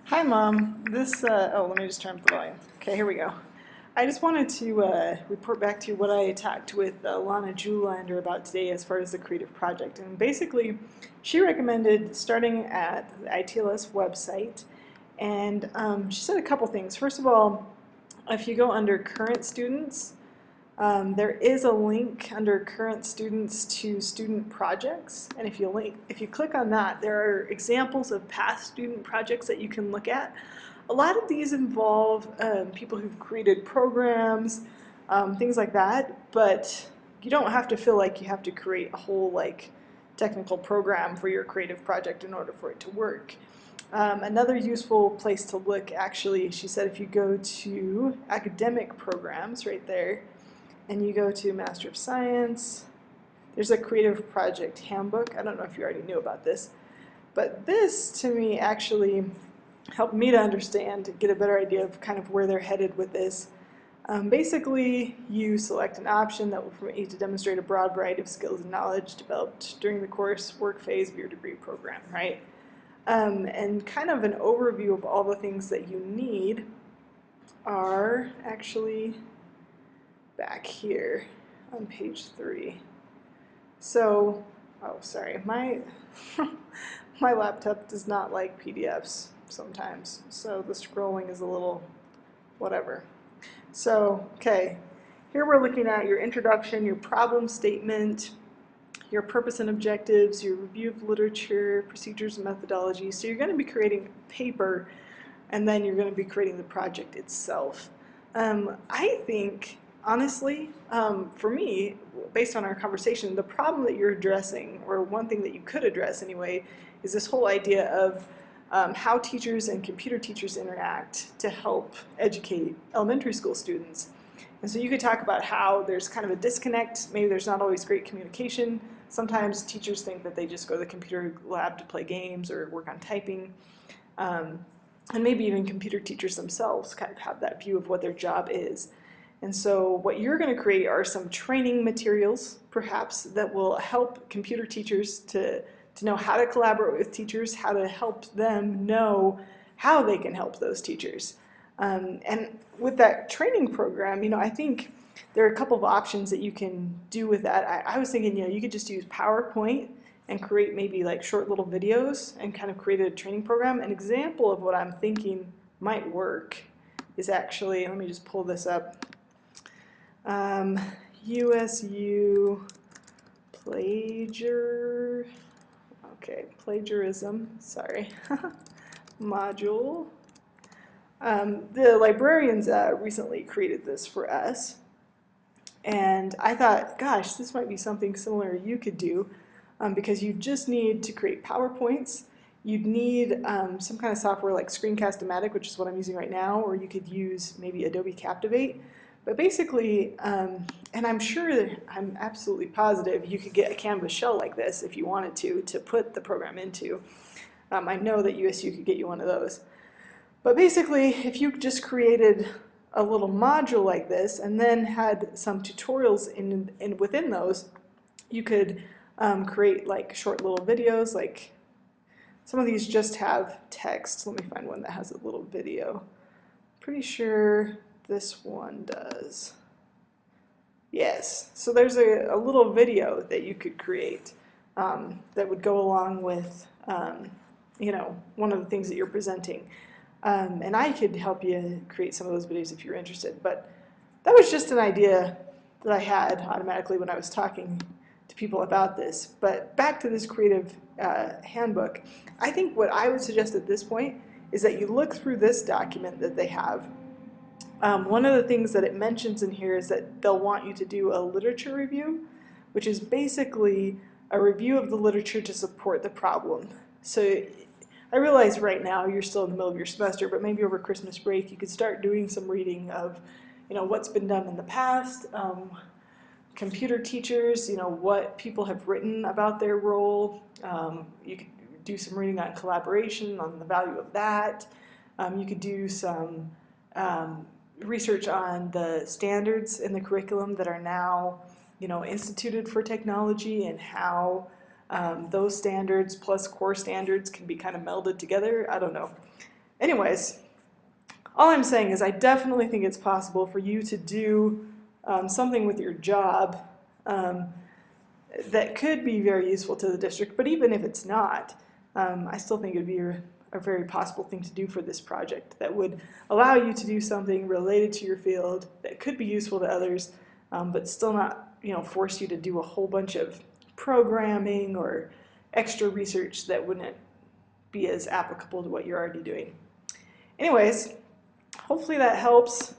Hi, Mom. Let me just turn up the volume. Okay, here we go. I just wanted to report back to you what I talked with Lana Julander about today as far as the creative project. And basically, she recommended starting at the ITLS website. And she said a couple things. First of all, if you go under current students, there is a link under current students to student projects, and if you click on that, there are examples of past student projects that you can look at. A lot of these involve people who've created programs, things like that, but you don't have to feel like you have to create a whole technical program for your creative project in order for it to work. Another useful place to look, actually, she said if you go to academic programs right there, and you go to Master of Science, there's a creative project handbook. I don't know if you already knew about this, but this to me actually helped me to understand, to get a better idea of kind of where they're headed with this. Basically, you select an option that will permit you to demonstrate a broad variety of skills and knowledge developed during the course work phase of your degree program, right? And kind of an overview of all the things that you need are actually back here on page 3. So, oh, sorry, my my laptop does not like PDFs sometimes, so the scrolling is a little whatever. So, okay, here we're looking at your introduction, your problem statement, your purpose and objectives, your review of literature, procedures and methodology. So you're going to be creating paper, and then you're going to be creating the project itself. I think, honestly, for me, based on our conversation, the problem that you're addressing, or one thing that you could address anyway, is this whole idea of how teachers and computer teachers interact to help educate elementary school students. And so you could talk about how there's kind of a disconnect, maybe there's not always great communication. Sometimes teachers think that they just go to the computer lab to play games or work on typing. And maybe even computer teachers themselves kind of have that view of what their job is. And so what you're going to create are some training materials, perhaps, that will help computer teachers to know how to collaborate with teachers, how to help them know how they can help those teachers. And with that training program, I think there are a couple of options that you can do with that. I was thinking, you could just use PowerPoint and create maybe like short little videos and kind of create a training program. An example of what I'm thinking might work is actually, let me just pull this up, USU plagiarism, sorry, module. The librarians recently created this for us, and I thought, gosh, this might be something similar you could do, because you just need to create PowerPoints. You'd need some kind of software like Screencast-O-Matic, which is what I'm using right now, or you could use maybe Adobe Captivate. But basically, and I'm absolutely positive you could get a Canvas shell like this if you wanted to put the program into. I know that USU could get you one of those. But basically, if you just created a little module like this and then had some tutorials within those, you could create like short little videos. Like some of these just have text. Let me find one that has a little video. Pretty sure this one does. Yes, so there's a little video that you could create that would go along with one of the things that you're presenting. And I could help you create some of those videos if you're interested. But that was just an idea that I had automatically when I was talking to people about this. But back to this creative handbook, I think what I would suggest at this point is that you look through this document that they have. One of the things that it mentions in here is that they'll want you to do a literature review, which is basically a review of the literature to support the problem. So I realize right now you're still in the middle of your semester, but maybe over Christmas break you could start doing some reading of, what's been done in the past, computer teachers, what people have written about their role. You could do some reading on collaboration, on the value of that. You could do some research on the standards in the curriculum that are now, instituted for technology, and how those standards plus core standards can be kind of melded together. I don't know. Anyways, all I'm saying is I definitely think it's possible for you to do something with your job um, that could be very useful to the district, but even if it's not, I still think it would be a very possible thing to do for this project that would allow you to do something related to your field that could be useful to others, but still not, force you to do a whole bunch of programming or extra research that wouldn't be as applicable to what you're already doing. Anyways, hopefully that helps.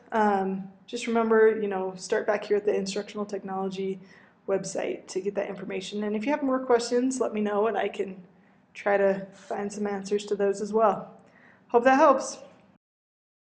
Just remember, start back here at the instructional technology website to get that information. And if you have more questions, let me know and I can try to find some answers to those as well. Hope that helps.